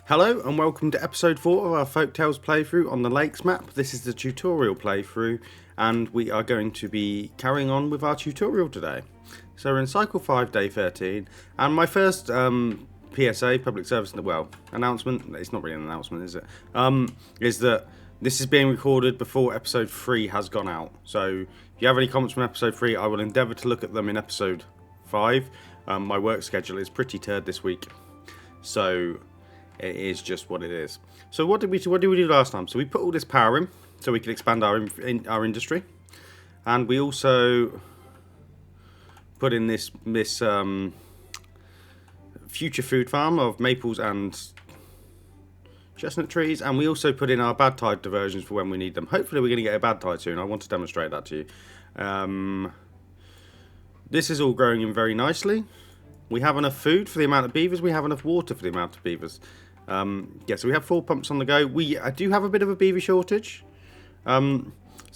Hello and welcome to episode 4 of our Folktales playthrough on the Lakes map. This is the tutorial playthrough and we are going to be carrying on with our tutorial today. So we're in cycle 5 day 13 and my first PSA, public service, announcement, it's not really an announcement is it, is that this is being recorded before episode 3 has gone out. So if you have any comments from episode 3 I will endeavour to look at them in episode 5. My work schedule is pretty turd this week, so it is just what it is. So what did we do last time? So we put all this power in so we can expand our industry, and we also put in this future food farm of maples and chestnut trees, and we also put in our bad tide diversions for when we need them. Hopefully we're going to get a bad tide soon. I want to demonstrate that to you. This is all growing in very nicely. We have enough food for the amount of beavers. We have enough water for the amount of beavers. So we have 4 pumps on the go. I do have a bit of a beaver shortage. So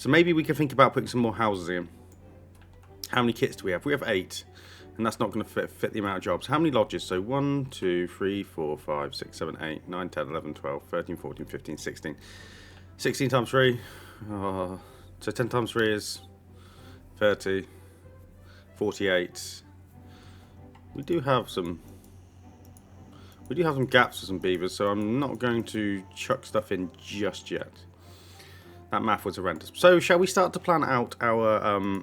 maybe we can think about putting some more houses in. How many kits do we have? We have 8. And that's not going to fit the amount of jobs. How many lodges? So 1, 2, 3, 4, 5, 6, 7, 8, 9, 10, 11, 12, 13, 14, 15, 16. 16 times 3. So 10 times 3 is 30. 48. We do have some gaps for some beavers, so I'm not going to chuck stuff in just yet. That math was horrendous. So shall we start to plan out our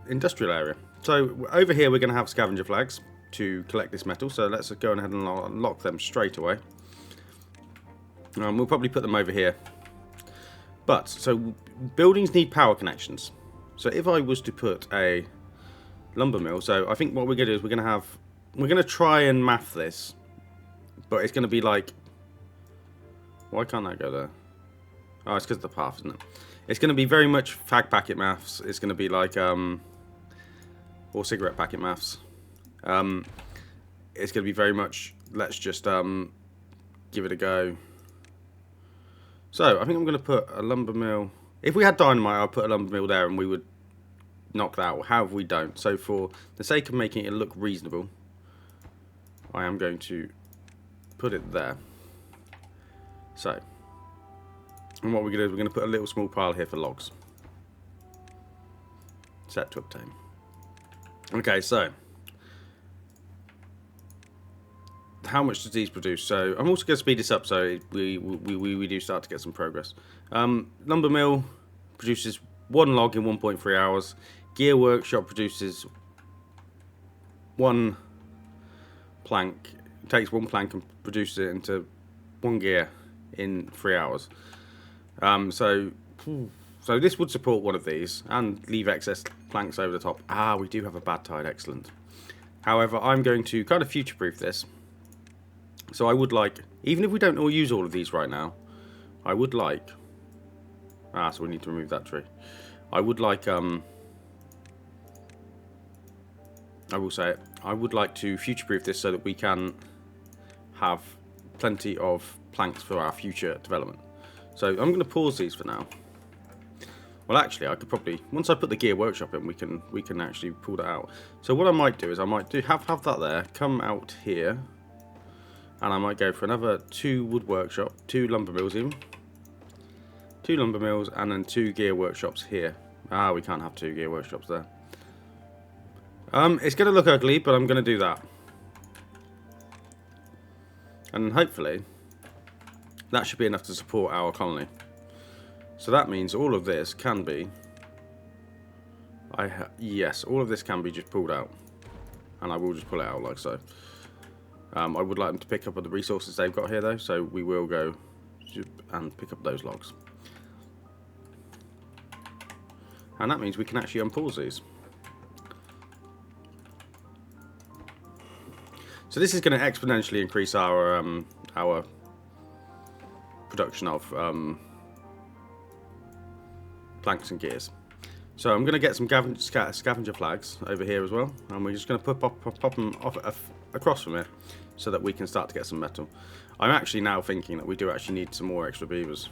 industrial area? So over here we're going to have scavenger flags to collect this metal. So let's go ahead and lock them straight away. We'll probably put them over here. But so buildings need power connections. So if I was to put a lumber mill, so I think what we're going to do is we're going to try and math this, but it's going to be like, why can't that go there? Oh, it's because of the path, isn't it? It's going to be very much fag packet maths. It's going to be like or cigarette packet maths. It's going to be very much, let's just give it a go. So I think I'm going to put a lumber mill. If we had dynamite, I'd put a lumber mill there and we would knock that out. However, we don't. So for the sake of making it look reasonable, I am going to put it there. So, and what we're going to do is we're going to put a little small pile here for logs. Set to obtain. Okay, so how much does these produce? So I'm also going to speed this up so we do start to get some progress. Lumber mill produces 1 log in 1.3 hours. Gear workshop produces 1 plank. It takes 1 plank and produces it into 1 gear in 3 hours. So this would support one of these and leave excess planks over the top. We do have a bad tide. Excellent. However, I'm going to kind of future-proof this. So I would like, even if we don't all use all of these right now, I would like, so we need to remove that tree. I would like, I will say it, I would like to future-proof this so that we can have plenty of planks for our future development. So I'm going to pause these for now. Well, actually, I could probably, once I put the gear workshop in, we can actually pull that out. So what I might do is I might have that there, come out here. And I might go for another 2 wood workshop, 2 lumber mills even. 2 lumber mills and then 2 gear workshops here. We can't have 2 gear workshops there. It's going to look ugly, but I'm going to do that. And hopefully, that should be enough to support our colony. So that means all of this can be... yes, all of this can be just pulled out. And I will just pull it out like so. I would like them to pick up the resources they've got here though, so we will go and pick up those logs. And that means we can actually unpause these. So this is going to exponentially increase our production of planks and gears. So I'm going to get some scavenger flags over here as well, and we're just going to pop them off across from it so that we can start to get some metal. I'm actually now thinking that we do actually need some more extra beavers.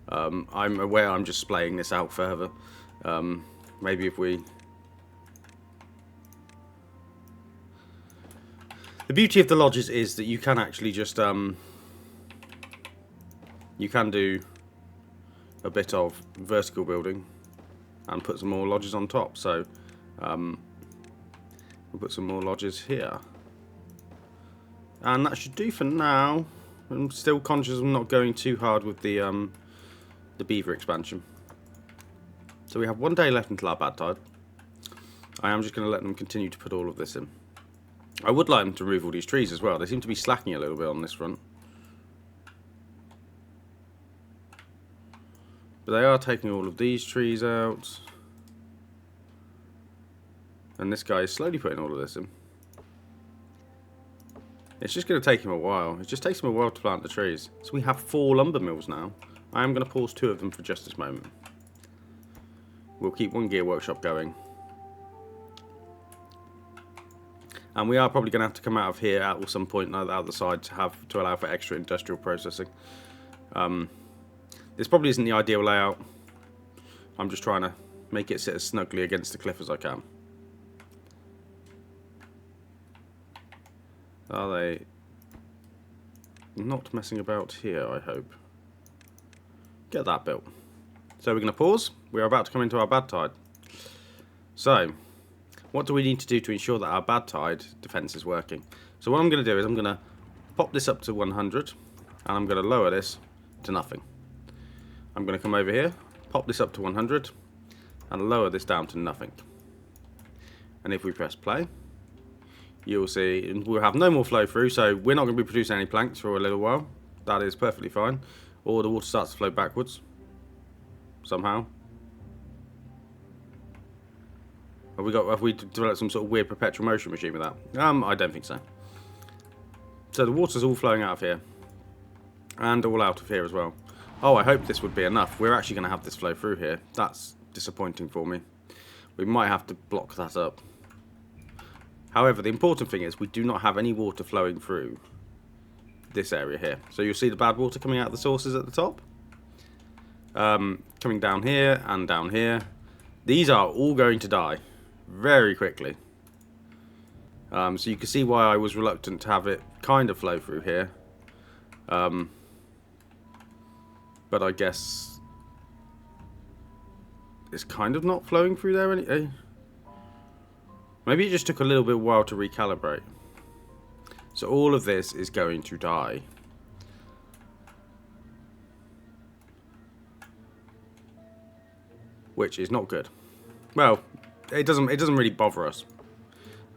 I'm aware I'm just splaying this out further. Maybe if we The beauty of the lodges is that you can actually just you can do a bit of vertical building and put some more lodges on top. So we'll put some more lodges here, and that should do for now. I'm still conscious I'm not going too hard with the beaver expansion. So we have 1 day left until our bad tide. I am just going to let them continue to put all of this in. I would like them to remove all these trees as well. They seem to be slacking a little bit on this front. But they are taking all of these trees out. And this guy is slowly putting all of this in. It's just going to take him a while. It just takes him a while to plant the trees. So we have 4 lumber mills now. I am going to pause 2 of them for just this moment. We'll keep 1 gear workshop going. And we are probably going to have to come out of here at some point out the side to allow for extra industrial processing. This probably isn't the ideal layout. I'm just trying to make it sit as snugly against the cliff as I can. Are they not messing about here, I hope? Get that built. So we're going to pause. We're about to come into our bad tide. So, what do we need to do to ensure that our bad tide defense is working? So what I'm going to do is I'm going to pop this up to 100, and I'm going to lower this to nothing. I'm going to come over here, pop this up to 100, and lower this down to nothing. And if we press play, you'll see we'll have no more flow through, so we're not going to be producing any planks for a little while. That is perfectly fine. Or the water starts to flow backwards somehow. Have we developed some sort of weird perpetual motion machine with that? I don't think so. So the water's all flowing out of here. And all out of here as well. Oh, I hope this would be enough. We're actually going to have this flow through here. That's disappointing for me. We might have to block that up. However, the important thing is we do not have any water flowing through this area here. So you'll see the bad water coming out of the sources at the top. Coming down here and down here. These are all going to die very quickly. So you can see why I was reluctant to have it kind of flow through here. But I guess it's kind of not flowing through there anyway. Maybe it just took a little bit while to recalibrate. So all of this is going to die. Which is not good. Well, it doesn't really bother us.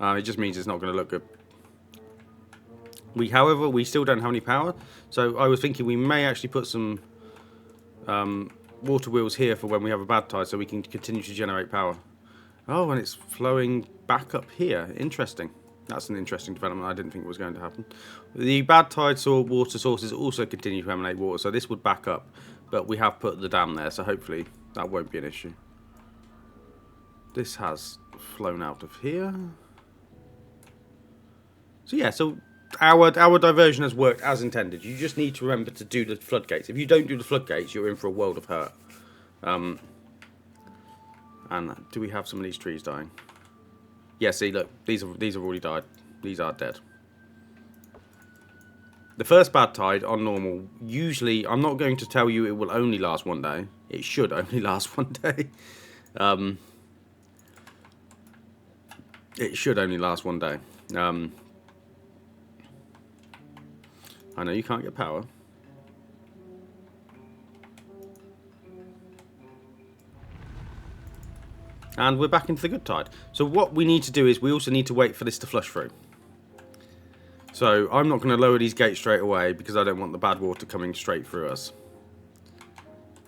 It just means it's not going to look good. However, we still don't have any power. So I was thinking we may actually put some water wheels here for when we have a bad tide, so we can continue to generate power. Oh, and it's flowing back up here. Interesting. That's an interesting development. I didn't think it was going to happen. The bad tide water sources also continue to emanate water, so this would back up. But we have put the dam there, so hopefully that won't be an issue. This has flown out of here. So yeah, so our diversion has worked as intended. You just need to remember to do the floodgates. If you don't do the floodgates, you're in for a world of hurt. And do we have some of these trees dying? Yeah, see, look, these have already died. These are dead. The first bad tide on normal, usually, I'm not going to tell you it will only last 1 day. It should only last 1 day. It should only last 1 day. I know you can't get power. And we're back into the good tide. So what we need to do is we also need to wait for this to flush through. So I'm not going to lower these gates straight away because I don't want the bad water coming straight through us.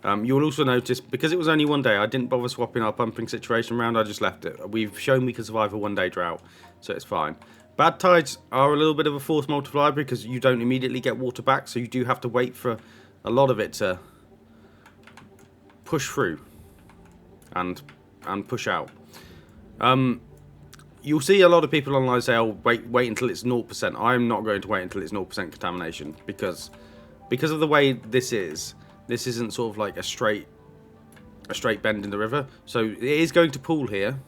You'll also notice, because it was only 1 day, I didn't bother swapping our pumping situation around, I just left it. We've shown we can survive a 1 day drought, so it's fine. Bad tides are a little bit of a force multiplier because you don't immediately get water back, so you do have to wait for a lot of it to push through and push out. You'll see a lot of people online say, "Oh, wait until it's 0%." I'm not going to wait until it's 0% contamination because of the way this isn't sort of like a straight bend in the river. So it is going to pool here,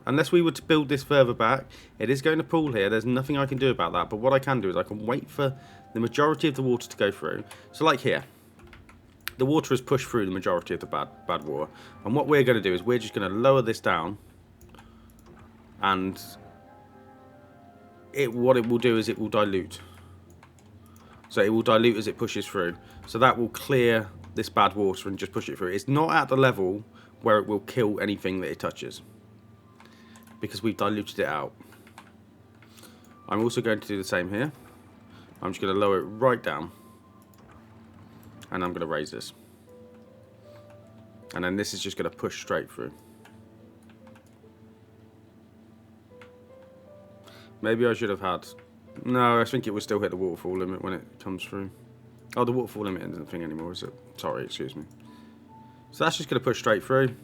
Unless we were to build this further back, it is going to pool here. There's nothing I can do about that. But what I can do is I can wait for the majority of the water to go through. So like here, the water has pushed through the majority of the bad water. And what we're going to do is we're just going to lower this down. And what it will do is it will dilute. So it will dilute as it pushes through. So that will clear this bad water and just push it through. It's not at the level where it will kill anything that it touches, because we've diluted it out. I'm also going to do the same here. I'm just going to lower it right down. And I'm going to raise this. And then this is just going to push straight through. Maybe I should have had... No, I think it will still hit the waterfall limit when it comes through. Oh, the waterfall limit isn't a thing anymore, is it? Sorry, excuse me. So that's just going to push straight through.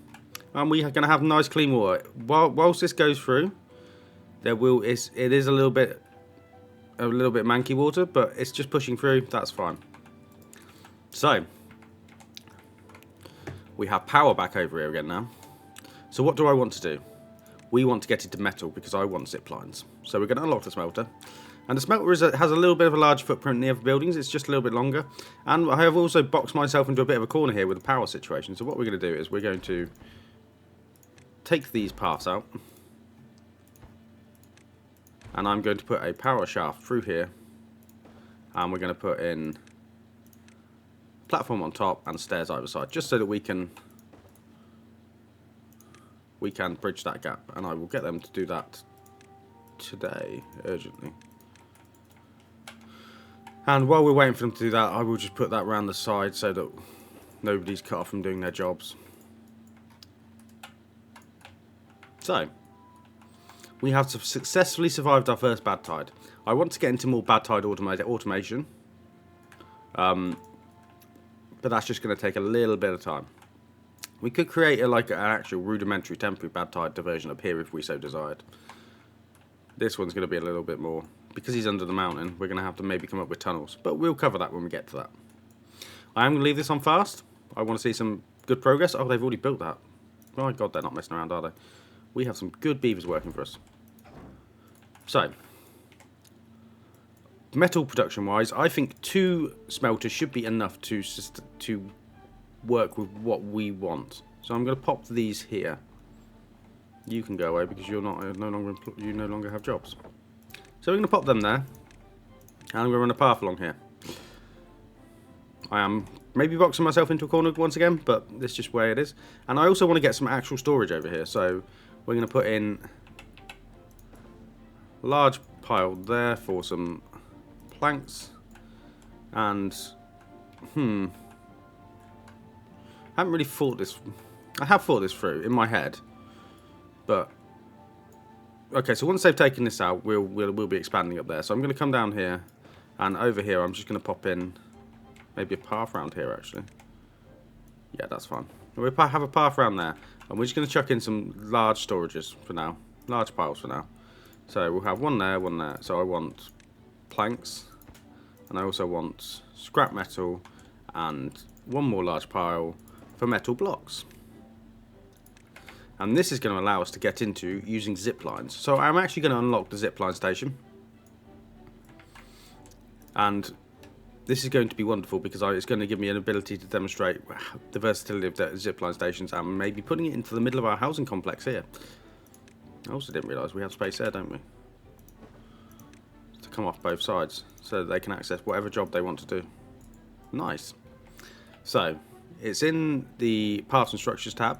And we are going to have nice clean water. Whilst this goes through, it is a little bit manky water, but it's just pushing through. That's fine. So we have power back over here again now. So what do I want to do? We want to get into metal because I want zip lines. So we're going to unlock the smelter. And the smelter has a little bit of a large footprint near the buildings. It's just a little bit longer. And I have also boxed myself into a bit of a corner here with the power situation. So what we're going to do is we're going to take these paths out. And I'm going to put a power shaft through here. And we're going to put in platform on top and stairs either side. Just so that we can bridge that gap. And I will get them to do that today, urgently. And while we're waiting for them to do that, I will just put that around the side so that nobody's cut off from doing their jobs. So, we have successfully survived our first bad tide. I want to get into more bad tide automation. But that's just going to take a little bit of time. We could create an actual rudimentary temporary bad tide diversion up here if we so desired. This one's going to be a little bit more. Because he's under the mountain, we're going to have to maybe come up with tunnels. But we'll cover that when we get to that. I am going to leave this on fast. I want to see some good progress. Oh, they've already built that. Oh my god, they're not messing around, are they? We have some good beavers working for us. So, metal production-wise, I think 2 smelters should be enough to work with what we want. So I'm going to pop these here. You can go away because you no longer have jobs. So we're going to pop them there, and I'm going to run a path along here. I am maybe boxing myself into a corner once again, but this is just where it is. And I also want to get some actual storage over here, so we're going to put in a large pile there for some planks. And, I haven't really thought this... I have thought this through in my head, but... Okay, so once they've taken this out, we'll be expanding up there. So I'm going to come down here, and over here I'm just going to pop in maybe a path around here, actually. Yeah, that's fine. We'll have a path around there, and we're just going to chuck in some large storages for now. Large piles for now. So we'll have one there, one there. So I want planks, and I also want scrap metal, and one more large pile for metal blocks. And this is going to allow us to get into using zip lines. So I'm actually going to unlock the zip line station. And this is going to be wonderful because it's going to give me an ability to demonstrate the versatility of the zip line stations and maybe putting it into the middle of our housing complex here. I also didn't realise we have space there, don't we? To come off both sides so that they can access whatever job they want to do. Nice. So, it's in the Paths and Structures tab.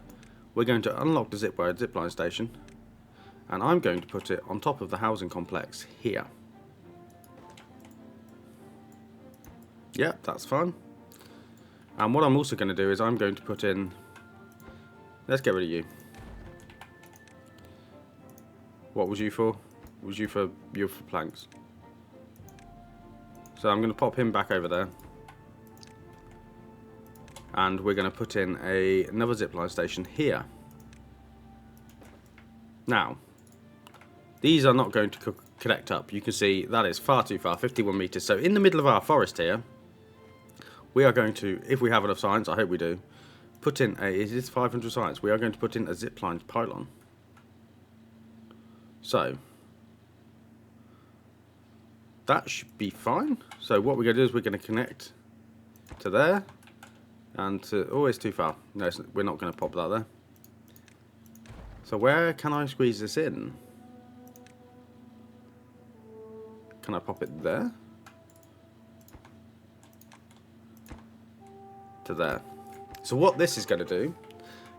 We're going to unlock the zip line station, and I'm going to put it on top of the housing complex here. Yep, that's fine. And what I'm also going to do is I'm going to put in... Let's get rid of you. What was you for? Was you for planks? So I'm going to pop him back over there. And we're going to put in another zipline station here. Now, these are not going to connect up. You can see that is far too far, 51 meters. So in the middle of our forest here, we are going to, if we have enough science, I hope we do, put in it is 500 science. We are going to put in a zipline pylon. So that should be fine. So what we're going to do is we're going to connect to there and to... Oh, it's too far. No, we're not going to pop that there. So where can I squeeze this in? Can I pop it there? To there. So what this is going to do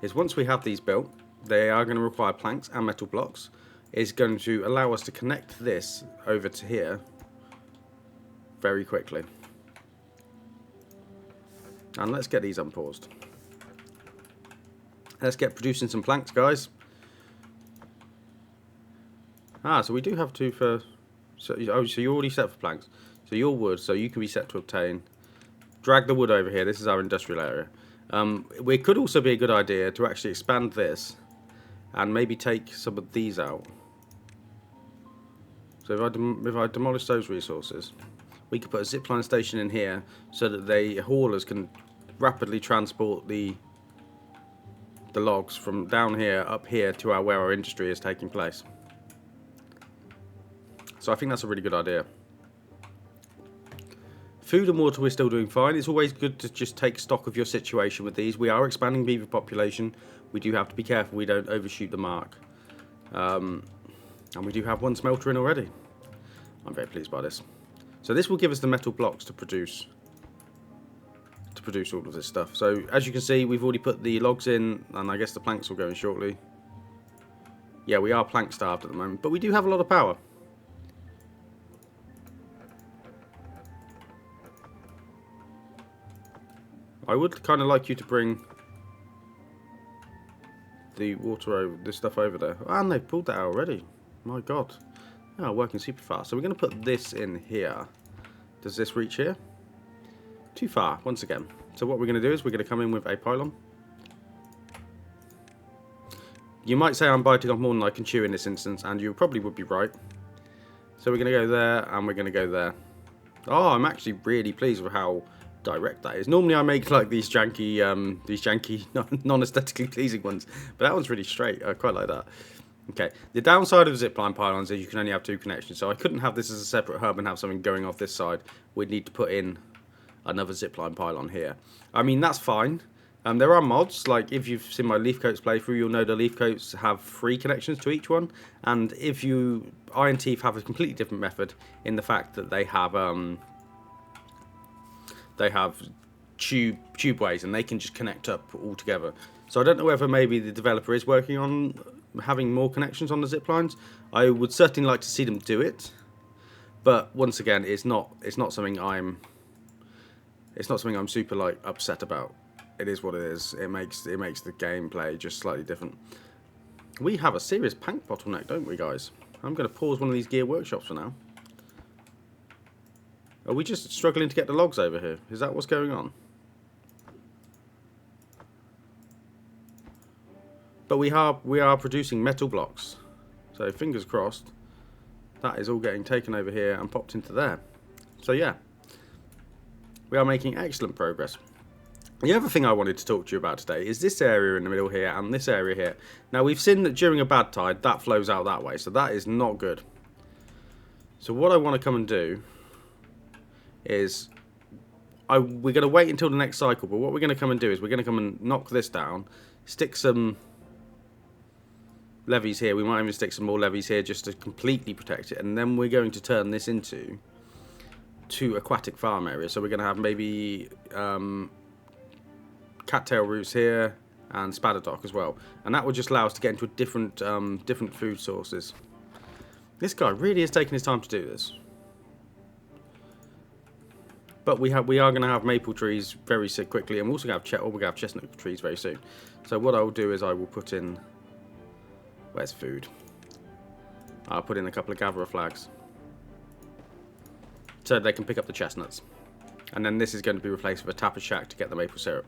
is once we have these built, they are going to require planks and metal blocks. It's going to allow us to connect this over to here very quickly. And let's get these unpaused. Let's get producing some planks, guys. Ah, so we do have two for... So you're already set for planks. So your wood, so you can be set to obtain. Drag the wood over here. This is our industrial area. It could also be a good idea to actually expand this and maybe take some of these out. So if I demolish those resources, we could put a zipline station in here so that the haulers can rapidly transport the logs from down here up here to where our industry is taking place. So I think that's a really good idea. Food and water we're still doing fine. It's always good to just take stock of your situation with these. We are expanding beaver population. We do have to be careful we don't overshoot the mark. And we do have one smelter in already. I'm very pleased by this. So this will give us the metal blocks to produce all of this stuff. So as you can see, we've already put the logs in, and I guess the planks will go in shortly. Yeah, we are plank starved at the moment, but we do have a lot of power. I would kind of like you to bring the water over, this stuff over there. And they've pulled that out already. My God. They are working super fast. So we're going to put this in here. Does this reach here? Too far, once again. So what we're going to do is we're going to come in with a pylon. You might say I'm biting off more than I can chew in this instance, and you probably would be right. So we're going to go there, and we're going to go there. Oh, I'm actually really pleased with how direct that is. Normally I make like these janky non-aesthetically pleasing ones, but that one's really straight. I quite like that. Okay, the downside of zipline pylons is you can only have two connections, so I couldn't have this as a separate hub and have something going off this side. We'd need to put in another zipline pylon here. I mean, that's fine. There are mods, like if you've seen my leaf coats playthrough, you'll know the leaf coats have 3 connections to each one, and if you Iron Teeth have a completely different method in the fact that they have tube ways, and they can just connect up all together. So I don't know whether maybe the developer is working on having more connections on the zip lines. I would certainly like to see them do it, but once again, it's not something I'm super like upset about. It is what it is. It makes the gameplay just slightly different. We have a serious plank bottleneck, don't we, guys? I'm going to pause one of these gear workshops for now. Are we just struggling to get the logs over here? Is that what's going on? But we are producing metal blocks. So fingers crossed that is all getting taken over here and popped into there. So yeah, we are making excellent progress. The other thing I wanted to talk to you about today is this area in the middle here and this area here. Now we've seen that during a bad tide that flows out that way, so that is not good. So what I want to come and do is we're going to wait until the next cycle, but what we're going to come and do is we're going to come and knock this down, stick some levees here. We might even stick some more levees here just to completely protect it, and then we're going to turn this into 2 aquatic farm areas. So we're going to have maybe cattail roots here and spatterdock as well, and that would just allow us to get into a different food sources. This guy really is taking his time to do this. But we are going to have maple trees very quickly, and we're also going to have chestnut trees very soon. So what I will do is I will put in... Where's food? I'll put in a couple of gatherer flags, so they can pick up the chestnuts. And then this is going to be replaced with a tapper shack to get the maple syrup.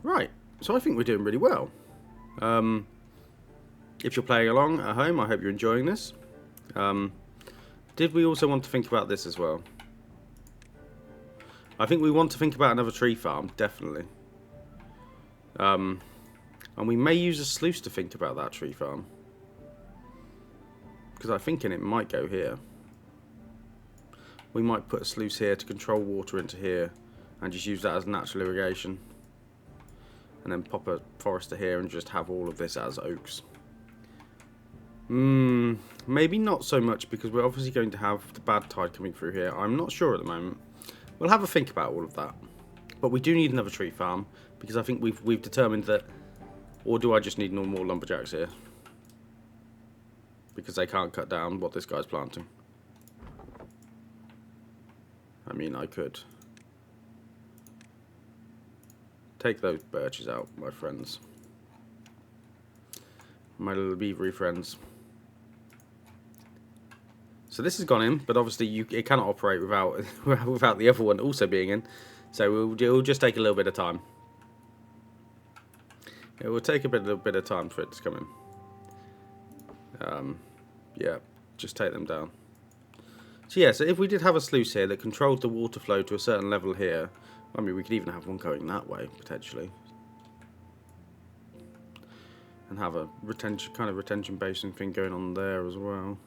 Right, so I think we're doing really well. If you're playing along at home, I hope you're enjoying this. Did we also want to think about this as well? I think we want to think about another tree farm, definitely. And we may use a sluice to think about that tree farm. Because I'm thinking it might go here. We might put a sluice here to control water into here and just use that as natural irrigation. And then pop a forester here and just have all of this as oaks. Maybe not so much because we're obviously going to have the bad tide coming through here. I'm not sure at the moment. We'll have a think about all of that. But we do need another tree farm because I think we've determined that, or do I just need no more lumberjacks here? Because they can't cut down what this guy's planting. I mean, I could take those birches out, my friends. My little beavery friends. So this has gone in, but obviously it cannot operate without without the other one also being in. So it'll just take a little bit of time. It will take a little bit of time for it to come in. Yeah, just take them down. So yeah, so if we did have a sluice here that controlled the water flow to a certain level here, I mean, we could even have one going that way potentially, and have a retention basin thing going on there as well.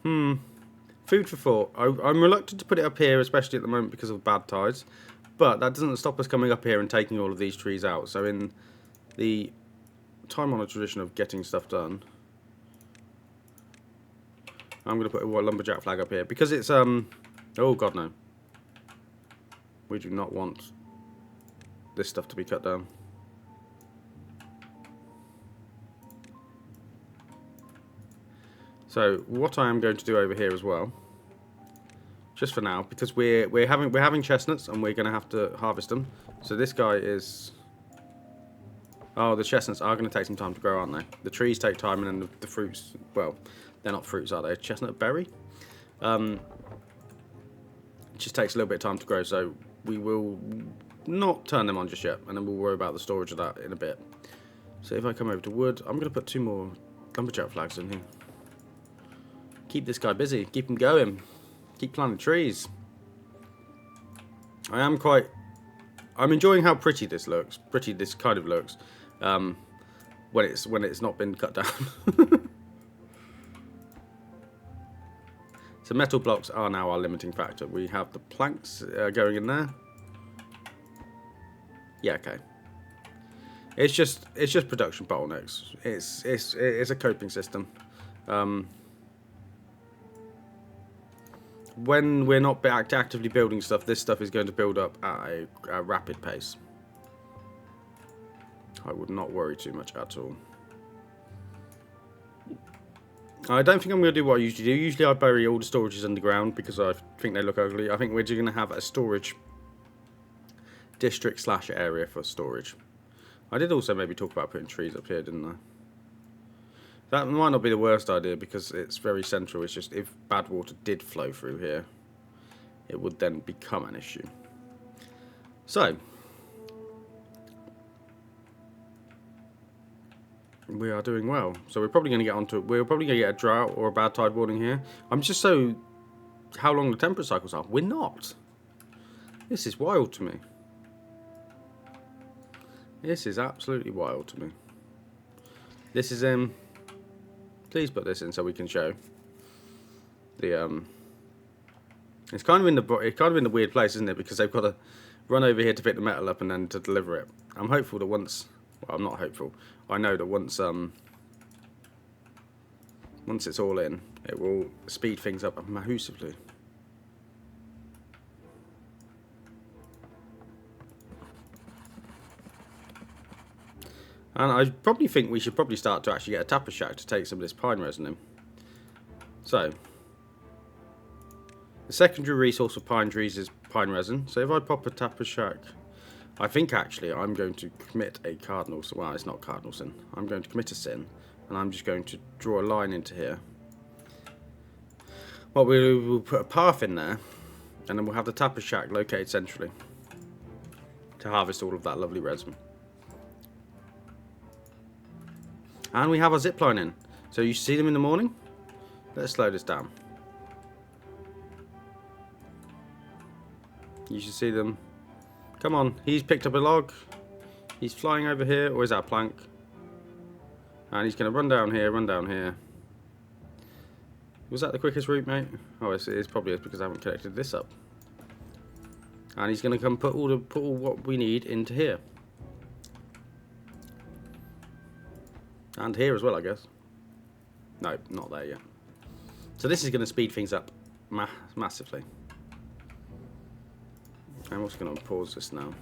Food for thought. I'm reluctant to put it up here, especially at the moment because of bad tides, but that doesn't stop us coming up here and taking all of these trees out. So in the time-honoured tradition of getting stuff done, I'm going to put a lumberjack flag up here because it's oh god no, we do not want this stuff to be cut down. So what I am going to do over here as well, just for now, because we're having chestnuts and we're going to have to harvest them. So this guy is, oh, the chestnuts are going to take some time to grow, aren't they? The trees take time, and then the fruits, well, they're not fruits, are they? Chestnut berry. It just takes a little bit of time to grow, so we will not turn them on just yet, and then we'll worry about the storage of that in a bit. So if I come over to wood, I'm going to put 2 more lumberjack flags in here. Keep this guy busy, keep him going, keep planting trees. I'm enjoying how pretty this looks. Pretty this kind of looks, when it's not been cut down. So metal blocks are now our limiting factor. We have the planks going in there. Yeah, okay. It's just production bottlenecks. It's a coping system. When we're not actively building stuff, this stuff is going to build up at a rapid pace. I would not worry too much at all. I don't think I'm going to do what I usually do. Usually I bury all the storages underground because I think they look ugly. I think we're just going to have a storage district / area for storage. I did also maybe talk about putting trees up here, didn't I? That might not be the worst idea because it's very central. It's just if bad water did flow through here, it would then become an issue. So, we are doing well. So we're probably going to get onto it. We're probably going to get a drought or a bad tide warning here. I'm just so... how long the temperature cycles are. We're not. This is wild to me. This is absolutely wild to me. This is please put this in so we can show the it's kind of in the weird place, isn't it? Because they've got to run over here to pick the metal up and then to deliver it. I'm hopeful that once, well, I'm not hopeful. I know that once it's all in, it will speed things up massively. And I probably think we should probably start to actually get a tapper shack to take some of this pine resin in. So, the secondary resource for pine trees is pine resin. So if I pop a tapper shack, I think actually I'm going to commit a cardinal sin. Well, it's not cardinal sin. I'm going to commit a sin, and I'm just going to draw a line into here. Well, we'll put a path in there, and then we'll have the tapper shack located centrally to harvest all of that lovely resin. And we have our zip line in. So you see them in the morning. Let's slow this down. You should see them. Come on, he's picked up a log. He's flying over here, or is that a plank? And he's going to run down here, run down here. Was that the quickest route, mate? Oh, it's probably is because I haven't connected this up. And he's going to come put all what we need into here. And here as well, I guess. No, not there yet. So this is going to speed things up massively. I'm also going to pause this now.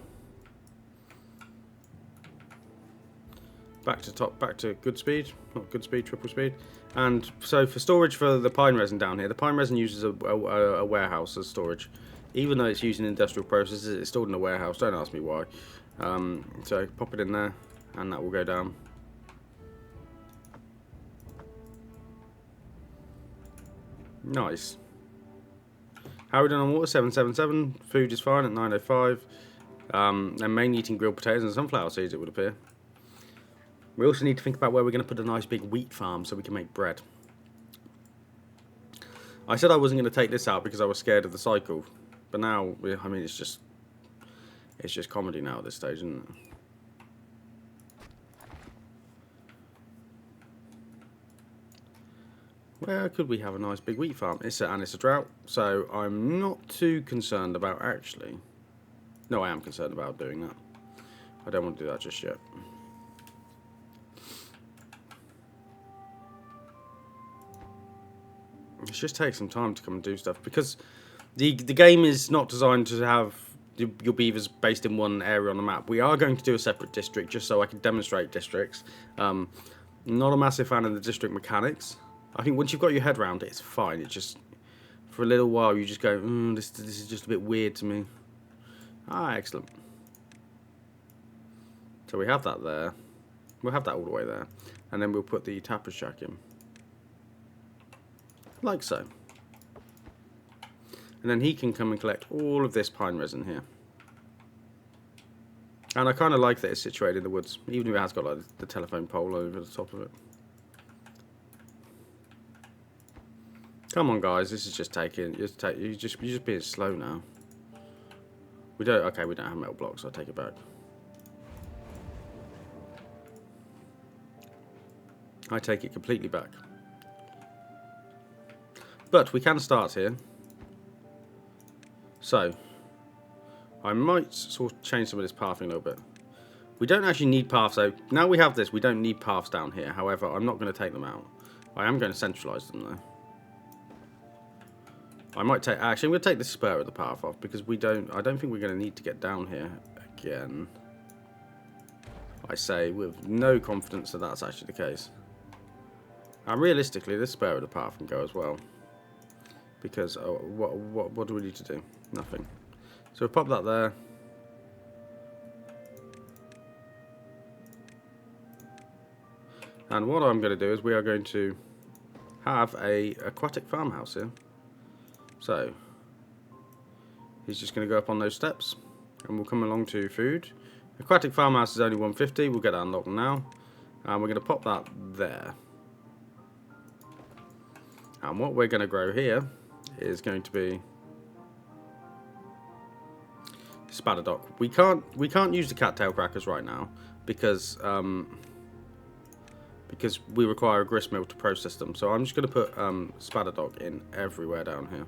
Back to top, back to good speed, not good speed, triple speed. And so for storage for the pine resin down here, the pine resin uses a warehouse as storage. Even though it's using industrial processes, it's stored in a warehouse. Don't ask me why. So pop it in there, and that will go down. Nice. How are we doing on water? 777. Food is fine at 905. And mainly eating grilled potatoes and sunflower seeds, it would appear. We also need to think about where we're going to put a nice big wheat farm so we can make bread. I said I wasn't going to take this out because I was scared of the cycle. But now, I mean, it's just comedy now at this stage, isn't it? Where could we have a nice big wheat farm? It's a drought, so I'm not too concerned about actually. No, I am concerned about doing that. I don't want to do that just yet. It just takes some time to come and do stuff because the game is not designed to have your beavers based in one area on the map. We are going to do a separate district just so I can demonstrate districts. Not a massive fan of the district mechanics. I think once you've got your head around it, it's fine. It just, for a little while, you just go, this is just a bit weird to me. Ah, excellent. So we have that there. We'll have that all the way there. And then we'll put the tapper's shack in. Like so. And then he can come and collect all of this pine resin here. And I kind of like that it's situated in the woods, even if it has got like the telephone pole over the top of it. Come on, guys, this is just taking. You're just being slow now. We don't. Okay, we don't have metal blocks. So I'll take it back. I take it completely back. But we can start here. So I might sort of change some of this pathing a little bit. We don't actually need paths, though. Now we have this, we don't need paths down here. However, I'm not going to take them out. I am going to centralise them, though. I might take... Actually, I'm going to take the spur of the path off, because I don't think we're going to need to get down here again. I say with no confidence that that's actually the case. And realistically, this spur of the path can go as well. Because, what do we need to do? Nothing. So we'll pop that there. And what I'm going to do is we are going to have a aquatic farmhouse here. So he's just going to go up on those steps, and we'll come along to food. Aquatic farmhouse is only 150. We'll get that unlocked now, and we're going to pop that there. And what we're going to grow here is going to be spatterdock. We can't use the cattail crackers right now because we require a grist mill to process them. So I'm just going to put spatterdock in everywhere down here.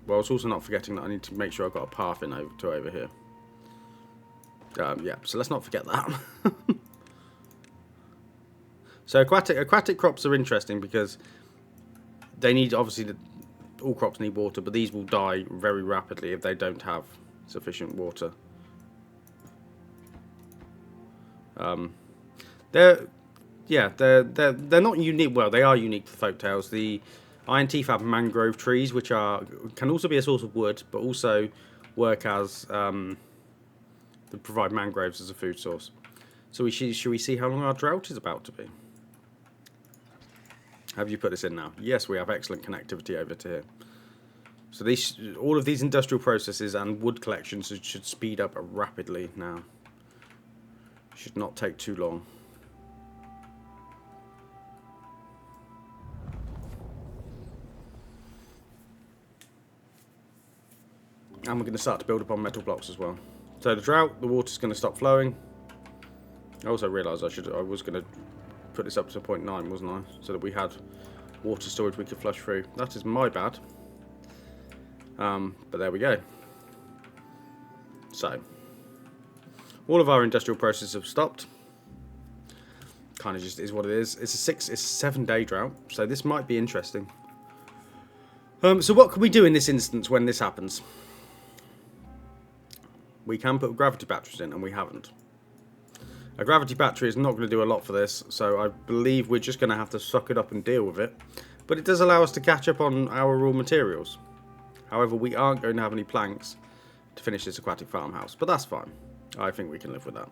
Well, it's also not forgetting that I need to make sure I've got a path in over here. Yeah, so let's not forget that. So aquatic crops are interesting because they need, obviously, all crops need water, but these will die very rapidly if they don't have sufficient water. They're not unique. Well, they are unique to folktales. The Iron Teeth have mangrove trees, which can also be a source of wood, but also work as to provide mangroves as a food source. So should we see how long our drought is about to be? Have you put this in now? Yes, we have excellent connectivity over to here. So all of these industrial processes and wood collections should speed up rapidly now. Should not take too long. And we're going to start to build upon metal blocks as well. So the drought, the water's going to stop flowing. I also realised I was going to put this up to 0.9, wasn't I? So that we had water storage we could flush through. That is my bad. But there we go. So all of our industrial processes have stopped. Kind of just is what it is. It's a 7-day drought, so this might be interesting. So what can we do in this instance when this happens? We can put gravity batteries in, and we haven't. A gravity battery is not going to do a lot for this, so I believe we're just going to have to suck it up and deal with it. But it does allow us to catch up on our raw materials. However, we aren't going to have any planks to finish this aquatic farmhouse, but that's fine. I think we can live with that.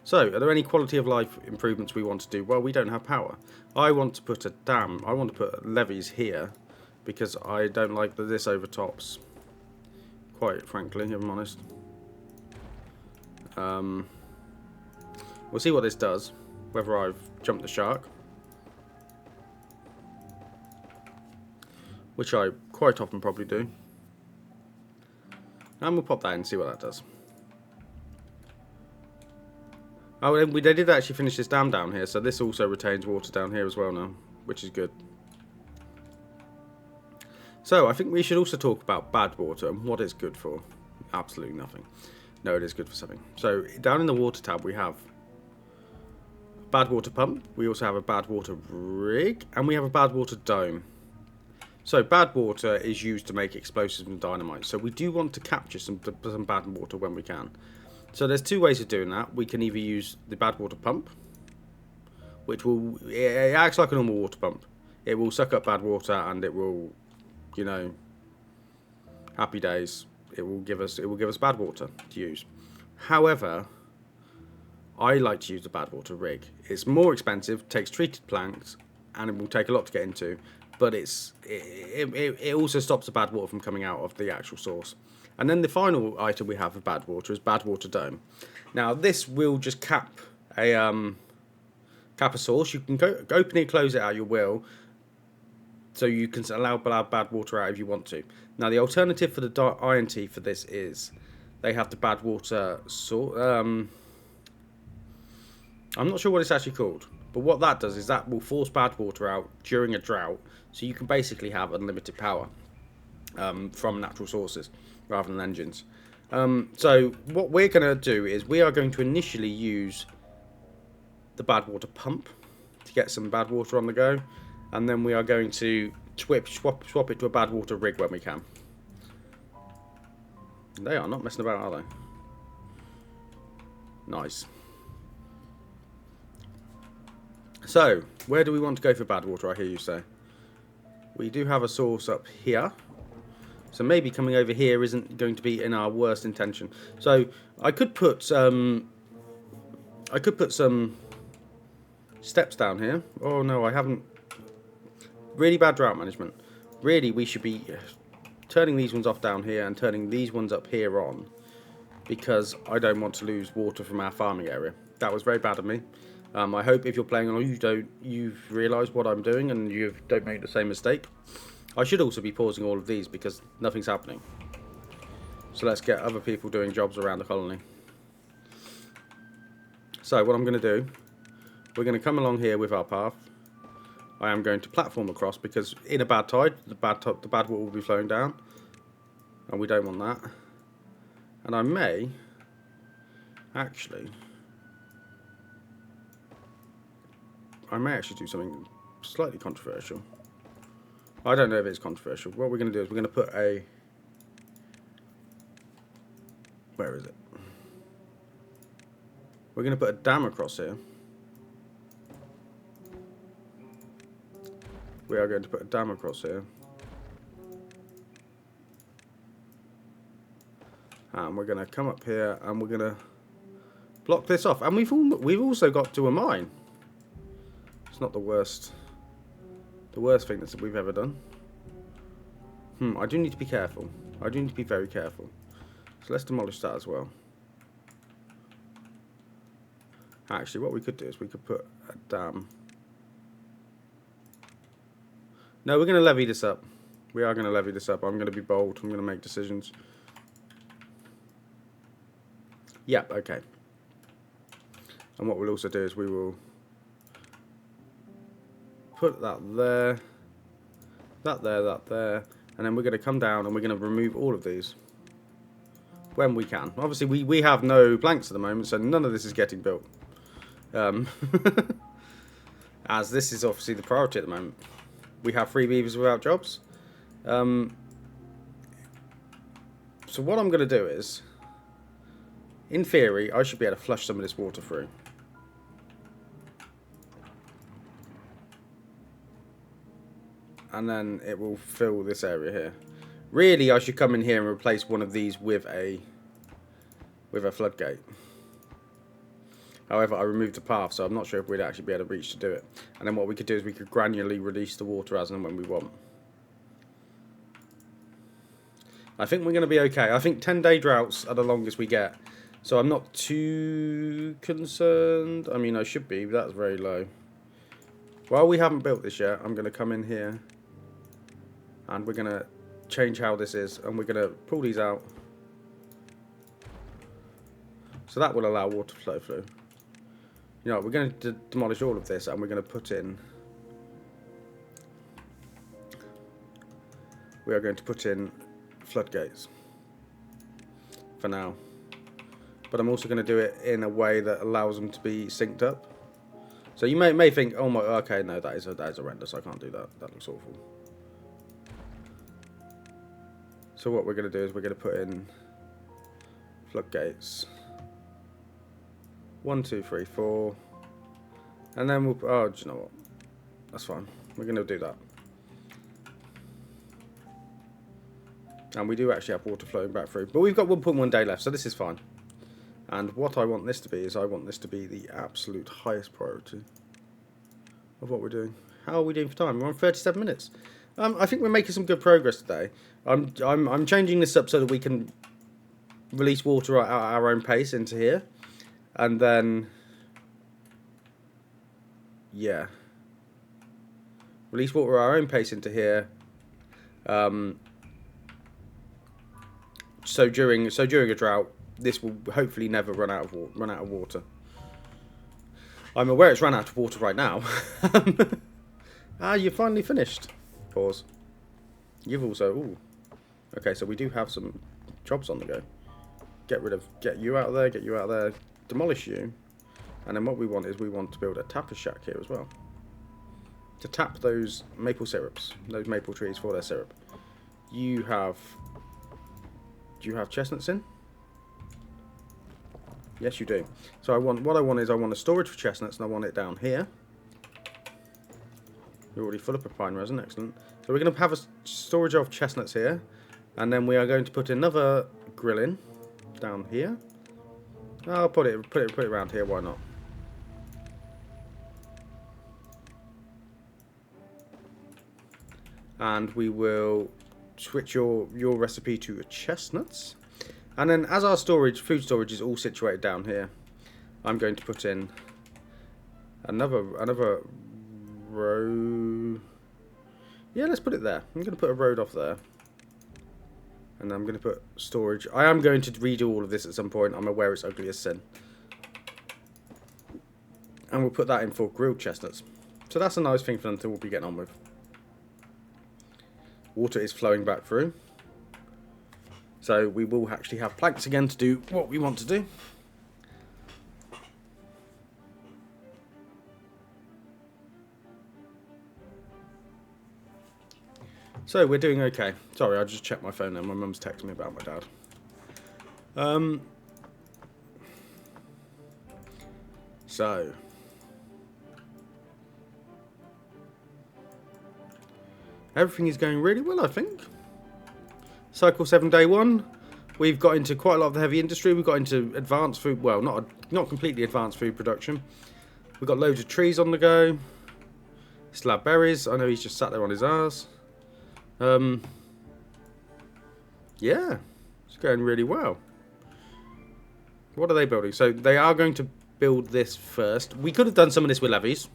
So, are there any quality of life improvements we want to do? Well, we don't have power. I want to put a dam. I want to put levees here because I don't like that this overtops. Quite frankly, if I'm honest. We'll see what this does. Whether I've jumped the shark, which I quite often probably do. And we'll pop that in and see what that does. Oh, and they did actually finish this dam down here, so this also retains water down here as well now, which is good. So, I think we should also talk about bad water and what it's good for. Absolutely nothing. No, it is good for something. So, down in the water tab we have a bad water pump, we also have a bad water rig, and we have a bad water dome. So, bad water is used to make explosives and dynamite, so we do want to capture some bad water when we can. So there's two ways of doing that. We can either use the bad water pump, which it acts like a normal water pump. It will suck up bad water and it will, you know, happy days. It will give us bad water to use. However, I like to use the bad water rig. It's more expensive, takes treated planks, and it will take a lot to get into. But it also stops the bad water from coming out of the actual source. And then the final item we have of bad water is bad water dome. Now this will just cap a source. You can go open it, close it at your will, so you can allow bad water out if you want to. Now the alternative for the INT for this is they have the bad water source. I'm not sure what it's actually called, but what that does is that will force bad water out during a drought, so you can basically have unlimited power from natural sources rather than engines. So what we're going to do is we are going to initially use the bad water pump to get some bad water on the go, and then we are going to swap it to a bad water rig when we can. They are not messing about, are they? Nice. So, where do we want to go for bad water, I hear you say? We do have a source up here. So maybe coming over here isn't going to be in our worst intention. So I could put some steps down here. Oh no, I haven't. Really bad drought management. Really, we should be turning these ones off down here and turning these ones up here on, because I don't want to lose water from our farming area. That was very bad of me. I hope if you're playing along, you've realised what I'm doing and you don't make the same mistake. I should also be pausing all of these because nothing's happening. So let's get other people doing jobs around the colony. So what I'm going to do, we're going to come along here with our path. I am going to platform across because in a bad tide, the bad water will be flowing down, and we don't want that. And I may actually do something slightly controversial. I don't know if it's controversial. What we're going to do is we're going to put a... Where is it? We're going to put a dam across here. We are going to put a dam across here. And we're going to come up here and we're going to block this off. And we've also got to a mine. It's not the worst thing that we've ever done. I do need to be careful. I do need to be very careful. So let's demolish that as well. Actually, what we could do is we could put a dam. No, we're going to levy this up. We are going to levy this up. I'm going to be bold. I'm going to make decisions. Yep, okay. And what we'll also do is we will put that there, that there, and then we're going to come down and we're going to remove all of these when we can. Obviously, we have no planks at the moment, so none of this is getting built. As this is obviously the priority at the moment. We have 3 beavers without jobs. So what I'm going to do is, in theory, I should be able to flush some of this water through. And then it will fill this area here. Really, I should come in here and replace one of these with a floodgate. However, I removed the path, so I'm not sure if we'd actually be able to reach to do it. And then what we could do is we could gradually release the water as and when we want. I think we're going to be okay. I think 10-day droughts are the longest we get. So I'm not too concerned. I mean, I should be, but that's very low. While we haven't built this yet, I'm going to come in here. And we're going to change how this is. And we're going to pull these out. So that will allow water to flow through. You know, we're going to demolish all of this and we're going to put in... We are going to put in floodgates. For now. But I'm also going to do it in a way that allows them to be synced up. So you may think, oh my, okay, no, that is horrendous. I can't do that. That looks awful. So what we're going to do is we're going to put in floodgates. 1, 2, 3, 4. And then we'll... Oh, do you know what? That's fine. We're going to do that. And we do actually have water flowing back through. But we've got 1.1 day left, so this is fine. And what I want this to be is I want this to be the absolute highest priority of what we're doing. How are we doing for time? We're on 37 minutes. I think we're making some good progress today. I'm changing this up so that we can release water at our own pace into here. And then, yeah, release water at our own pace into here. So during a drought, this will hopefully never run out of water. I'm aware it's run out of water right now. You finally finished. Pause. You've also... Ooh. Okay, so we do have some jobs on the go. Get you out of there, get you out of there, demolish you. And then what we want is we want to build a tapper shack here as well. To tap those maple syrups, those maple trees for their syrup. Do you have chestnuts in? Yes, you do. So what I want is a storage for chestnuts, and I want it down here. You're already full up of pine resin, excellent. So we're going to have a storage of chestnuts here, and then we are going to put another grill in down here. I'll put it around here. Why not? And we will switch your recipe to chestnuts. And then as our food storage is all situated down here, I'm going to put in another row. Yeah, let's put it there. I'm going to put a road off there. And I'm going to put storage. I am going to redo all of this at some point. I'm aware it's ugly as sin. And we'll put that in for grilled chestnuts. So that's a nice thing for them to all be getting on with. Water is flowing back through. So we will actually have planks again to do what we want to do. So we're doing okay. Sorry, I just checked my phone now. My mum's texting me about my dad. So everything is going really well, I think. Cycle 7 day 1. We've got into quite a lot of the heavy industry. We've got into advanced food. Well, not completely advanced food production. We've got loads of trees on the go. Slab berries. I know he's just sat there on his arse. Yeah, it's going really well. What are they building? So they are going to build this first. We could have done some of this with levees.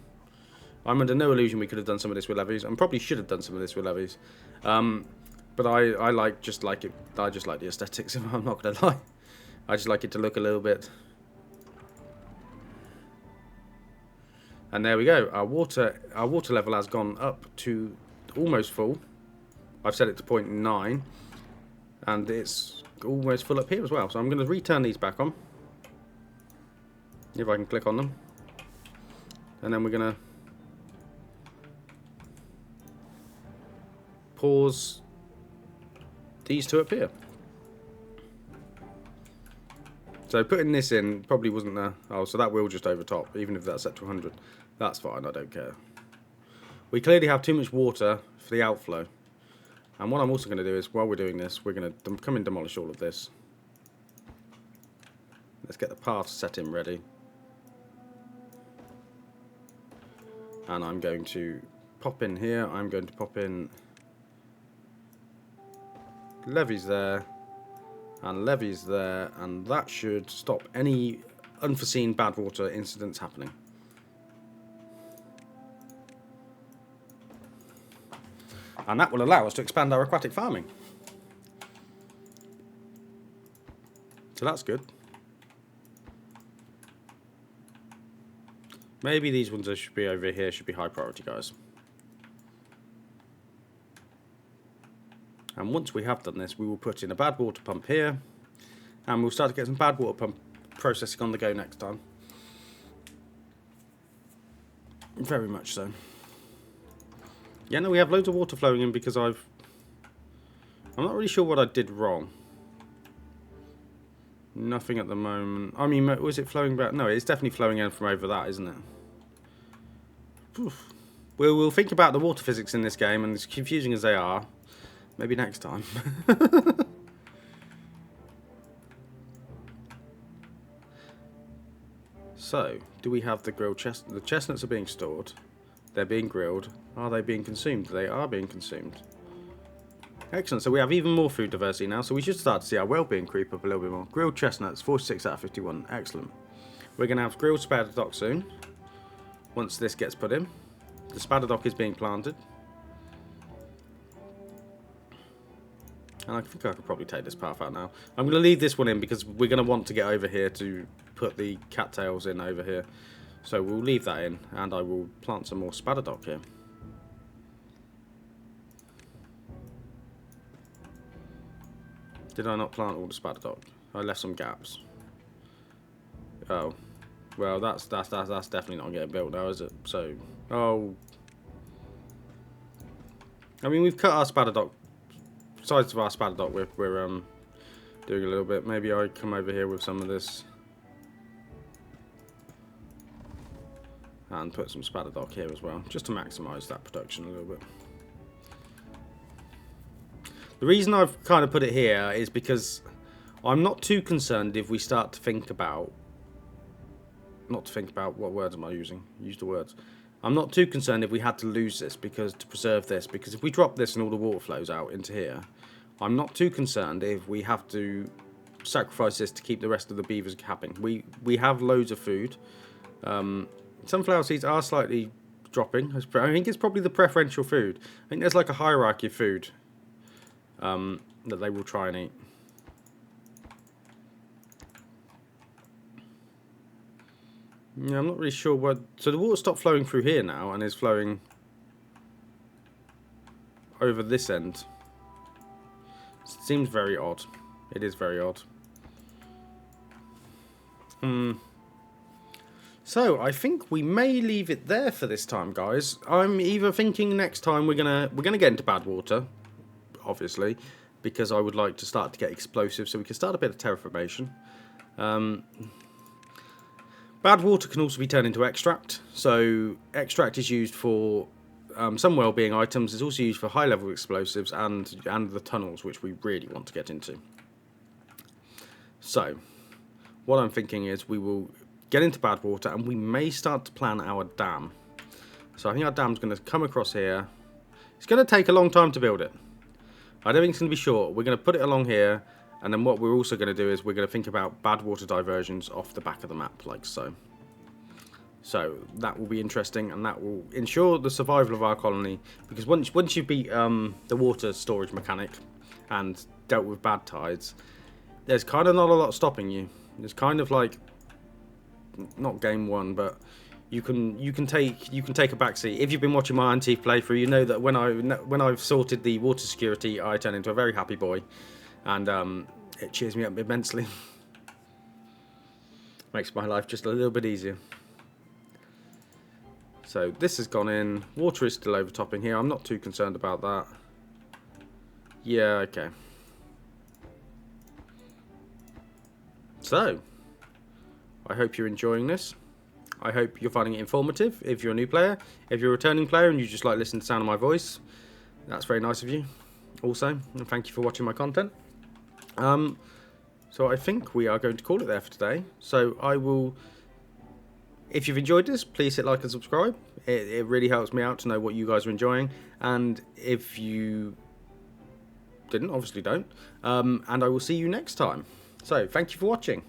I'm under no illusion we could have done some of this with levees, and probably should have done some of this with levees. But I just like the aesthetics. I'm not going to lie. I just like it to look a little bit. And there we go. Our water level has gone up to almost full. I've set it to 0.9, and it's almost full up here as well. So I'm going to return these back on. If I can click on them. And then we're going to pause these two up here. So putting this in probably wasn't there. Oh, so that will just overtop, even if that's set to 100. That's fine, I don't care. We clearly have too much water for the outflow. And what I'm also going to do is, while we're doing this, we're going to come and demolish all of this. Let's get the path set in ready. And I'm going to pop in here. I'm going to pop in levees there. And levees there. And that should stop any unforeseen bad water incidents happening. And that will allow us to expand our aquatic farming. So that's good. Maybe these ones that should be over here should be high priority, guys. And once we have done this, we will put in a bad water pump here. And we'll start to get some bad water pump processing on the go next time. Very much so. Yeah, no, we have loads of water flowing in because I'm not really sure what I did wrong. Nothing at the moment. I mean, was it flowing back? No, it's definitely flowing in from over that, isn't it? Oof. We'll think about the water physics in this game, and as confusing as they are, maybe next time. So, do we have the grilled chestnuts? The chestnuts are being stored. They're being grilled. Are they being consumed? They are being consumed. Excellent. So we have even more food diversity now. So we should start to see our well-being creep up a little bit more. Grilled chestnuts, 46 out of 51. Excellent. We're going to have grilled spatterdock soon. Once this gets put in. The spatterdock is being planted. And I think I could probably take this path out now. I'm going to leave this one in because we're going to want to get over here to put the cattails in over here. So we'll leave that in, and I will plant some more spatterdock here. Did I not plant all the spatterdock? I left some gaps. Oh, well that's definitely not getting built now, is it? So, oh, I mean we've cut our spatterdock, sides of our spatterdock. We're doing a little bit. Maybe I come over here with some of this. And put some spatterdock here as well, just to maximise that production a little bit. The reason I've kind of put it here is because I'm not too concerned if we start to think about... Not to think about, what words am I using? Use the words. I'm not too concerned if we had to lose this, because to preserve this, because if we drop this and all the water flows out into here, I'm not too concerned if we have to sacrifice this to keep the rest of the beavers happy. We have loads of food. Sunflower seeds are slightly dropping. I think it's probably the preferential food. I think there's like a hierarchy of food that they will try and eat. Yeah, I'm not really sure what... So the water stopped flowing through here now and is flowing over this end. It seems very odd. It is very odd. So I think we may leave it there for this time, guys. I'm either thinking next time we're gonna get into bad water, obviously, because I would like to start to get explosives so we can start a bit of terraformation. Bad water can also be turned into extract. So extract is used for some well-being items. It's also used for high-level explosives and the tunnels, which we really want to get into. So what I'm thinking is we will get into bad water and we may start to plan our dam. So I think our dam's going to come across here. It's going to take a long time to build it. I don't think it's going to be short. We're going to put it along here, and then what we're also going to do is we're going to think about bad water diversions off the back of the map, like so. So that will be interesting, and that will ensure the survival of our colony, because once you beat the water storage mechanic and dealt with bad tides, there's kind of not a lot stopping you. It's kind of like, not game one, but you can take a backseat. If you've been watching my Antique playthrough, you know that when I've sorted the water security, I turn into a very happy boy, and it cheers me up immensely. Makes my life just a little bit easier. So this has gone in. Water is still overtopping here. I'm not too concerned about that. Yeah, okay. So, I hope you're enjoying this. I hope you're finding it informative if you're a new player. If you're a returning player and you just like listening to the sound of my voice, that's very nice of you also. And thank you for watching my content. So I think we are going to call it there for today. So I will... If you've enjoyed this, please hit like and subscribe. It really helps me out to know what you guys are enjoying. And if you didn't, obviously don't. And I will see you next time. So, thank you for watching.